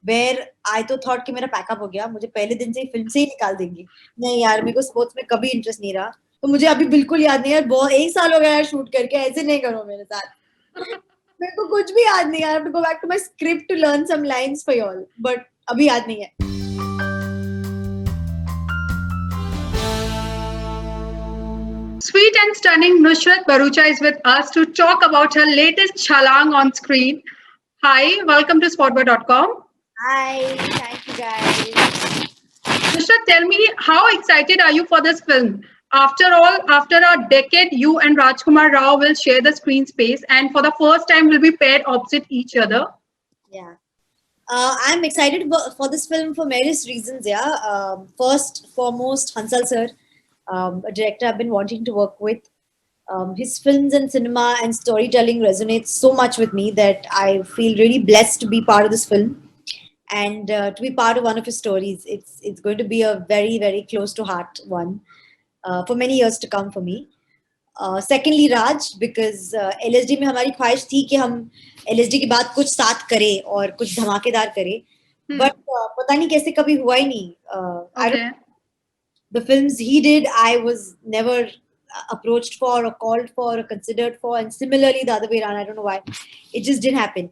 where I तो thought कि मेरा पैकअप हो गया, मुझे पहले दिन से ही फिल्म से ही निकाल देंगे. नहीं यार, मेरे को स्पोर्ट्स में कभी इंटरेस्ट नहीं रहा. तो मुझे अभी बिल्कुल याद नहीं यार, बहुत 1 साल हो गया यार शूट करके, ऐसे नहीं करो मेरे साथ. मेरे को कुछ भी याद नहीं यार. I have to go back to my script to learn some lines for y'all, but अभी याद नहीं है. Sweet and stunning Nusrat Bharucha is with us to talk about her latest Chalang on screen. Hi, welcome to Spotboy.com. Hi, thank you guys. Nusrat, tell me, how excited are you for this film? After all, after a decade, you and Rajkumar Rao will share the screen space and for the first time will be paired opposite each other. Yeah. I'm excited for this film for various reasons. Yeah. First, foremost, Hansal sir, a director I've been wanting to work with. His films and cinema and storytelling resonates so much with me that I feel really blessed to be part of this film and to be part of one of his stories. It's going to be a very, very close to heart one for many years to come for me. Secondly Raj because LSD में हमारी ख्वाहिश थी कि हम LSD के बाद कुछ साथ करें और कुछ धमाकेदार करें, बट पता नहीं कैसे कभी हुआ ही नहीं. The films he did, I was never approached for or called for or considered for, and similarly the other way around. I don't know why, it just didn't happen.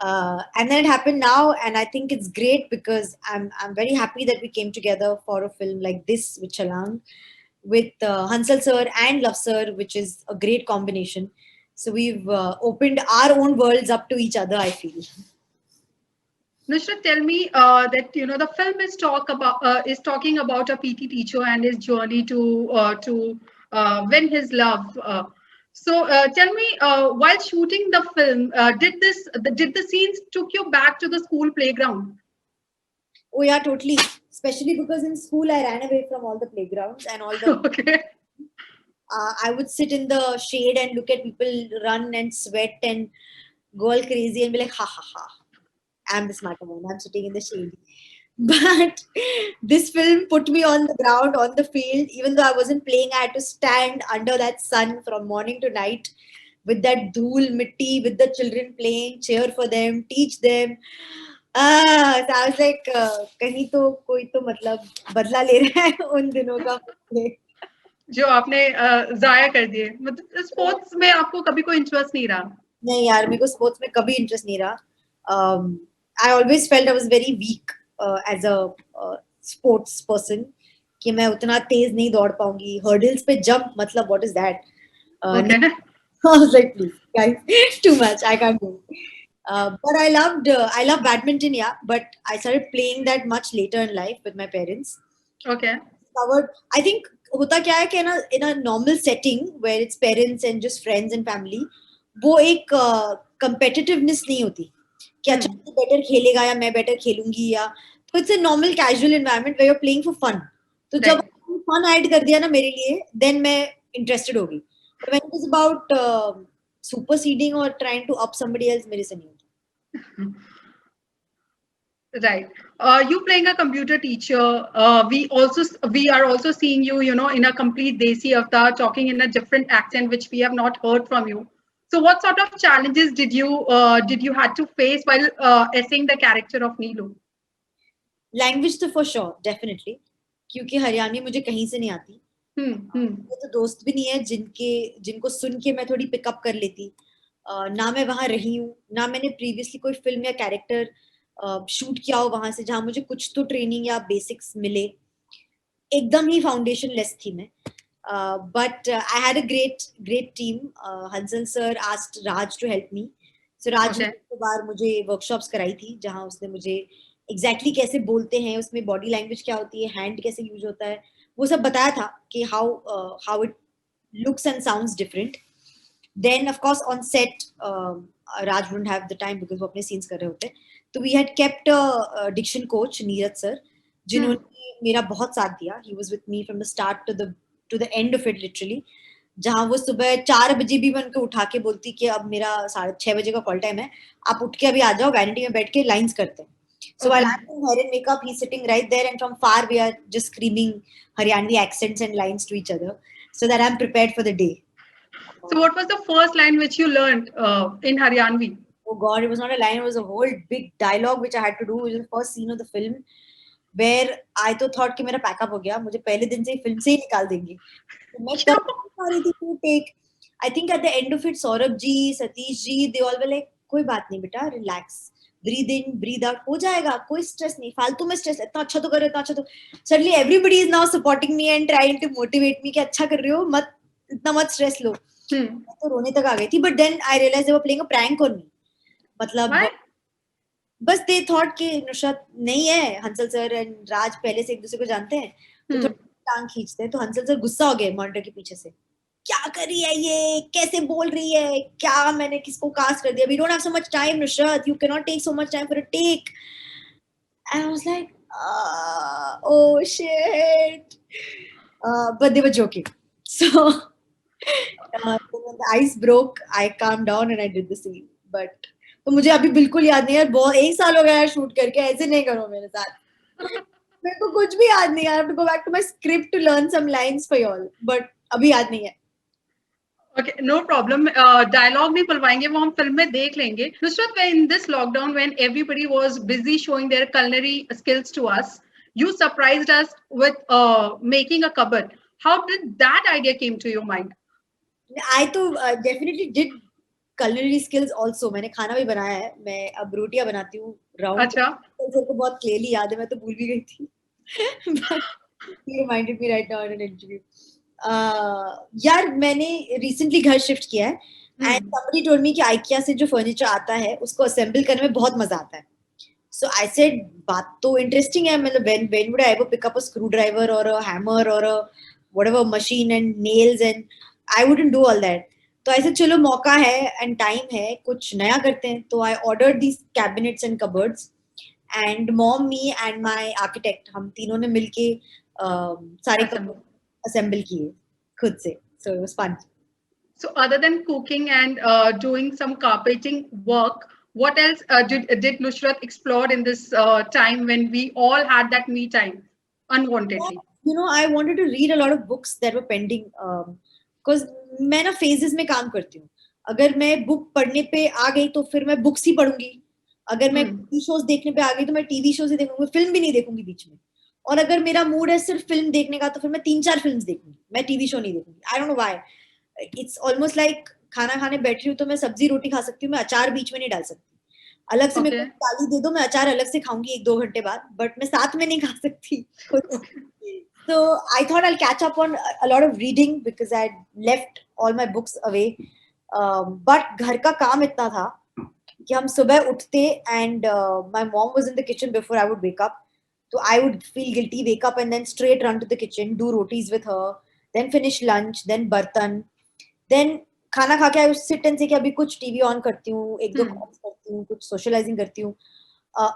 And then it happened now, and I think it's great because I'm very happy that we came together for a film like this with Chalang, with Hansal sir and Love sir, which is a great combination. So we've opened our own worlds up to each other, I feel. Nusrat, tell me that the film is talking about a PT teacher and his journey to win his love. So tell me, while shooting the film, did the scenes took you back to the school playground? Oh yeah, totally. Especially because in school I ran away from all the playgrounds and all the. Okay. I would sit in the shade and look at people run and sweat and go all crazy and be like, ha ha ha, I'm the smarter one. I'm sitting in the shade. But this film put me on the ground, on the field. Even though I wasn't playing, I had to stand under that sun from morning to night with that dhool, mitti, with the children playing, cheer for them, teach them. So I was like, कहीं तो कोई तो मतलब बदला ले रहा है उन दिनों का जो आपने जाया कर दिए. मतलब स्पोर्ट्स में आपको कभी कोई इंटरेस्ट नहीं रहा? नहीं यार, मेरे को स्पोर्ट्स में कभी इंटरेस्ट नहीं रहा. I always felt I was very weak as a sports person, कि मैं उतना तेज नहीं दौड़ पाऊंगी. Hurdles पे jump, मतलब what is that? Okay. I was like, please guys, too much, I can't do it. But I love badminton, yeah. But I started playing that much later in life with my parents. Okay. I think होता क्या है कि in a normal setting where it's parents and just friends and family, वो एक competitiveness नहीं होती कि अच्छा तू better खेलेगा या मैं better खेलूंगी या. तो it's a normal casual environment where you're playing for fun. तो जब fun add कर दिया ना मेरे लिए, then मैं interested हो गई. But when it was about superseding or trying to up somebody else, मेरे से नहीं होता. Right. You playing a computer teacher. We are also seeing you, in a complete Desi avatar, talking in a different accent, which we have not heard from you. So, what sort of challenges did you had to face while essaying the character of Neelu? Language तो for sure, definitely. क्योंकि हरियाणवी मुझे कहीं से नहीं आती. मेरे तो दोस्त भी नहीं है जिनको सुन के मैं थोड़ी पिकअप कर लेती. ना मैं वहां रही हूँ, ना मैंने प्रीवियसली कोई फिल्म या कैरेक्टर शूट किया हो वहां से जहां मुझे कुछ तो ट्रेनिंग या बेसिक्स मिले. एकदम ही फाउंडेशन लेस थी मैं. But I had a great team. Hansal sir asked Raj to help me. So Raj ने एक बार मुझे वर्कशॉप्स कराई थी जहां उसने मुझे एग्जैक्टली कैसे बोलते हैं, उसमें बॉडी लैंग्वेज क्या होती है, हैंड कैसे यूज होता है, वो सब बताया था कि how it looks and sounds different. Then of course on set Raj wouldn't have the time because वो अपने scenes कर रहे होते. तो we had kept a diction coach, Neeraj sir, जिन्होंने मेरा बहुत साथ दिया. He was with me from the start to the end of it literally. जहाँ वो सुबह 4 बजे भी मैं उनको उठा के बोलती कि अब मेरा 6:30 बजे का कॉल टाइम है, आप उठ के अभी आ जाओ, वैनिटी में बैठ के लाइंस करते हैं. So while I'm in hair and makeup, he's sitting right there, and from far we are just screaming Haryanvi accents and lines to each other, so that I'm prepared for the day. So what was the first line which you learned in Haryanvi? Oh God, it was not a line, it was a whole big dialogue which I had to do. It was the first scene of the film where I तो thought कि मेरा pack up हो गया, मुझे पहले दिन से ही film से ही निकाल देंगे. तो मैं कर नहीं पा रही थी to take. I think at the end of it, Saurabh ji, Satish ji, they all were like, कोई बात नहीं बेटा, relax. Breathe in, breathe out, हो जाएगा, कोई stress नहीं, फालतू में stress, इतना अच्छा तो करो, इतना अच्छा तो. Suddenly everybody is now supporting me and trying to motivate me कि अच्छा कर रहे हो, मत इतना मत stress लो. मैं तो रोने तक आ गई थी, but then I realized they were playing a prank on me. मतलब Why? बस दे थॉट कि नुसरत नहीं है, हंसल सर एंड राज पहले से एक दूसरे को जानते हैं, तो थोड़ी टांग खींचते हैं. तो हंसल सर गुस्सा हो गए मॉनिटर के पीछे से, क्या कर रही है ये, कैसे बोल रही है, क्या मैंने किसको कास्ट कर दिया, we don't have so much time Nusrat, you can not take so much time for a take. And I was like oh shit, but they were joking. So when the ice broke, I calmed down and I did the scene. But तो मुझे अभी बिल्कुल याद नहीं है, बहुत 1 साल हो गया है शूट करके, ऐसे नहीं करो मेरे साथ. मेरे को कुछ भी याद नहीं है. I have to go back to my script to learn some lines for y'all, but अभी याद नहीं है. Okay, no problem. Dialogue नहीं बुलवाएंगे, वो हम फिल्म में देख लेंगे. Nusrat, in this lockdown, when everybody was busy showing their culinary skills to us, you surprised us with making a cupboard. How did that idea came to your mind? I तो definitely did culinary skills also. मैंने खाना भी बनाया है. मैं अब रोटियां बनाती हूँ राउंड. अच्छा. तो बहुत क्लियरली याद है, मैं तो भूल भी गई थी. He reminded me right now in an interview. यार मैंने रिसेंटली घर शिफ्ट किया है एंड somebody told me कि IKEA से जो फर्नीचर आता है उसको असेंबल करने में बहुत मजा आता है. So I said बात तो इंटरेस्टिंग है, मतलब when would I ever pick up a screwdriver or a hammer or a whatever machine and nails, and I wouldn't do all that. तो ऐसे चलो मौका है एंड टाइम है, कुछ नया करते हैं. तो I ordered these cabinets and cupboards and mom, me and my architect, हम तीनों ने मिलके सारे कबर्ड असेंबल किए खुद से. So it was fun. So other than cooking and doing some carpeting work, what else did Nusrat explore in this time when we all had that me time unwantedly? You know, I wanted to read a lot of books that were pending, because मैं ना phases में काम करती हूँ. अगर मैं book पढ़ने पे आ गई तो फिर मैं बुक्स ही पढ़ूंगी. अगर मैं टीवी शोज देखने पे आ गई तो मैं टीवी शोज ही देखूंगी, फिल्म भी नहीं देखूंगी बीच में. और अगर मेरा मूड है सिर्फ फिल्म देखने का तो फिर मैं 3-4 फिल्म्स देखूंगी, मैं टीवी शो नहीं देखूंगी. I don't know why. It's almost like खाना खाने बैठ रही हूँ तो मैं सब्जी रोटी खा सकती हूँ, मैं अचार बीच में नहीं डाल सकती. अलग से मेरे को थाली दे दो, मैं अचार अलग से खाऊंगी 1-2 घंटे बाद, बट मैं साथ में नहीं खा सकती. So I thought I'll catch up on a lot of reading because I left all my books away. But घर का काम इतना था कि हम सुबह उठते and my mom was in the kitchen before I would wake up. So I would feel guilty, wake up and then straight run to the kitchen, do rotis with her, then finish lunch, then बर्तन, then खाना खा के I would sit and say कि अभी कुछ TV on करती हूँ, 1-2 calls करती हूँ, कुछ सोशलाइजिंग करती हूँ.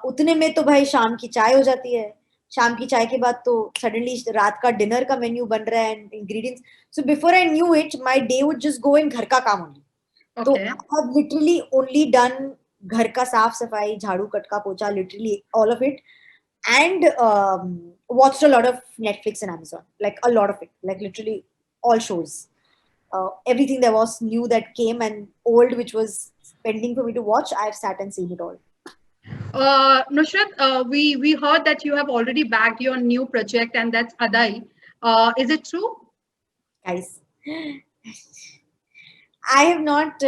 उतने में तो भाई शाम की चाय हो जाती है. शाम की चाय के बाद तो सडनली रात का डिनर का मेन्यू बन रहा है and ingredients. So before I knew it my day would just go in घर का काम ओनली. तो I have literally only done घर का साफ सफाई, झाड़ू, कटका, पोछा, literally all of it. And watched a lot of Netflix and Amazon, like a lot of it, like literally all shows. Everything there was new that came and old which was pending for me to watch, I've sat and seen it all. Nusrat, we heard that you have already bagged your new project, and that's Adai. Is it true? Guys, I have not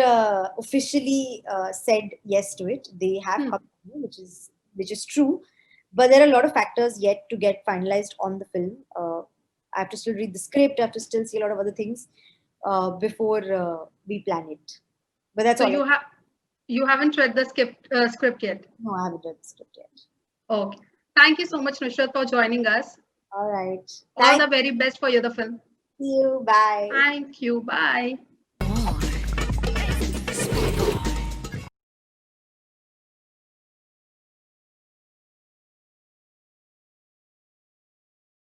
officially said yes to it. They have come to me, which is true, but there are a lot of factors yet to get finalized on the film. I have to still read the script. I have to still see a lot of other things before we plan it. But that's so all. You haven't read the script yet? No, I haven't read the script yet. Okay. Thank you so much, Nusrat, for joining us. All right. All the very best for you, the film. See you. Bye. Thank you. Bye.